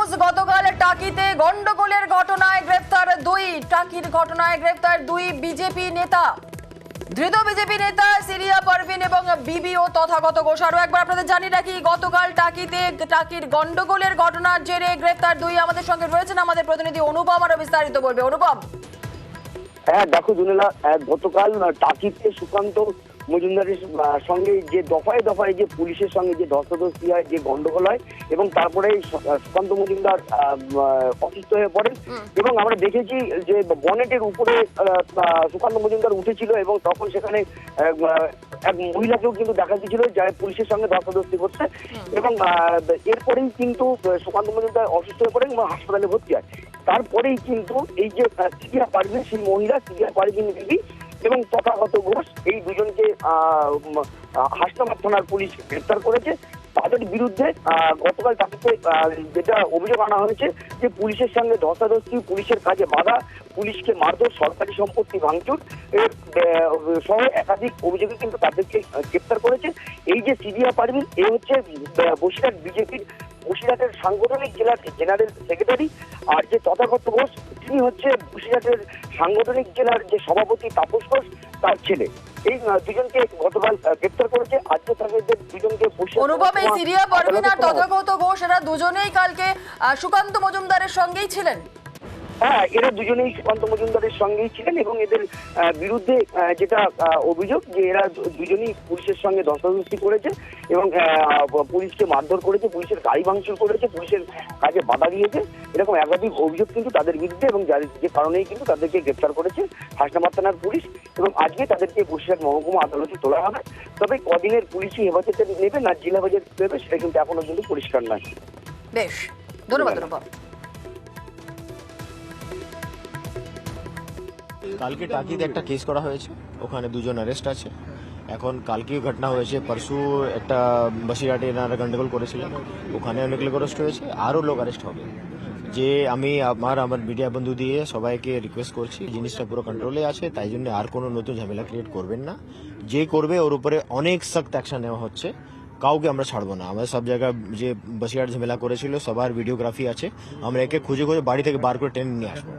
News. গতকাল টাকিতে গন্ডগোলের ঘটনায় গ্রেফতার দুই বিজেপি নেতা। ধৃত বিজেপি নেতা সিরিয়া পারভিন এবং বিবিও তথাগত ঘোষ। আরো একবার আপনাদের জানি রাখি, গতকাল টাকির গন্ডগোলের ঘটনার জেরে গ্রেফতার দুই। আমাদের সঙ্গে রয়েছেন আমাদের প্রতিনিধি অনুপম, আরো বিস্তারিত বলবে। অনুপম। হ্যাঁ দেখো জুনেলা, গতকাল টাকিতে সুকান্ত মজুমদারের সঙ্গে যে দফায় দফায় যে পুলিশের সঙ্গে যে ধস্তাধস্তি হয়, যে গন্ডগোল হয়, এবং তারপরে সুকান্ত মজুমদার অসুস্থ হয়ে পড়েন। এবং আমরা দেখেছি যে বনেটের উপরে সুকান্ত মজুমদার উঠেছিল এবং তখন সেখানে এক মহিলাকেও কিন্তু দেখা গিয়েছিল যা পুলিশের সঙ্গে ধস্তাধস্তি করছে। এবং এরপরেই কিন্তু সুকান্ত মজুমদার অসুস্থ হয়ে পড়েন এবং হাসপাতালে ভর্তি হয়। তারপরেই কিন্তু এই যে সিরিয়া পারভিন, সেই মহিলা সিরিয়া পারভিন বিবি এবং তথাগত ঘোষ, এই দুজনকে হাসনাবাদ থানার পুলিশ গ্রেফতার করেছে। তাদের বিরুদ্ধে গতকাল তাকে যেটা অভিযোগ আনা হয়েছে যে পুলিশের সঙ্গে ধস্তাধস্তি, পুলিশের কাজে বাধা, পুলিশকে মারধর, সরকারি সম্পত্তি ভাঙচুর সহ একাধিক অভিযোগে কিন্তু তাদেরকে গ্রেফতার করেছে। এই যে সিরিয়া পারভিন, এ হচ্ছে বসিরহাট বিজেপির বসিরহাটের সাংগঠনিক জেলার জেনারেল সেক্রেটারি। আর যে তথাগত ঘোষ, তিনি হচ্ছে বসিরহাটের সাংগঠনিক জেলার যে সভাপতি তাপস ঘোষ, তার ছেলে। এই দুজনকে গতকাল গ্রেফতার করেছে। আজকে তাদের দুজনকে অনুপম, এই সিরিয়া পারভিন আর তথাগত ঘোষ এরা দুজনেই কালকে সুকান্ত মজুমদারের সঙ্গেই ছিলেন। হ্যাঁ, এরা দুজনেই সুকান্ত মজুমদারের সঙ্গেই ছিলেন এবং এদের বিরুদ্ধে যেটা অভিযোগ যে এরা দুজনেই পুলিশের সঙ্গে ধস্তাধস্তি করেছে এবং পুলিশকে মারধর করেছে, পুলিশের গাড়ি ভাঙচুর করেছে, পুলিশের কাজে বাধা দিয়েছে। এরকম একাধিক অভিযোগ কিন্তু তাদের বিরুদ্ধে, এবং যে কারণেই কিন্তু তাদেরকে গ্রেফতার করেছে হাসনাবাদ থানার পুলিশ। এবং আজকে তাদেরকে বসিরহাট মহকুমা আদালতে তোলা হবে। তবে কদিনের পুলিশি হেফাজতে নেবে না জেলা হেফাজতে নেবে সেটা কিন্তু এখনো কিন্তু পরিষ্কার নয়। বেশ, ধন্যবাদ অনুপম। কালকে টাকিতে একটা কেস করা হয়েছে, ওখানে দুজন অ্যারেস্ট আছে। এখন কালকে ঘটনা হয়েছে, পরশু একটা বসিরহাটে এনারা গন্ডগোল করেছিলেন, ওখানে অনেক লোক অ্যারেস্ট হয়েছে, আরও লোক অ্যারেস্ট হবে। যে আমি আমার মিডিয়া বন্ধু দিয়ে সবাইকে রিকোয়েস্ট করছি, জিনিসটা পুরো কন্ট্রোলে আছে, তাই জন্য আর কোনো নতুন ঝামেলা ক্রিয়েট করবেন না। যে করবে ওর উপরে অনেক সখ্ত অ্যাকশন নেওয়া হচ্ছে, কাউকে আমরা ছাড়বো না। আমাদের সব জায়গায় যে বসিরহাট ঝামেলা করেছিল সবার ভিডিওগ্রাফি আছে, আমরা একে খুঁজে খুঁজে বাড়ি থেকে বার করে টেনে নিয়ে আসবো।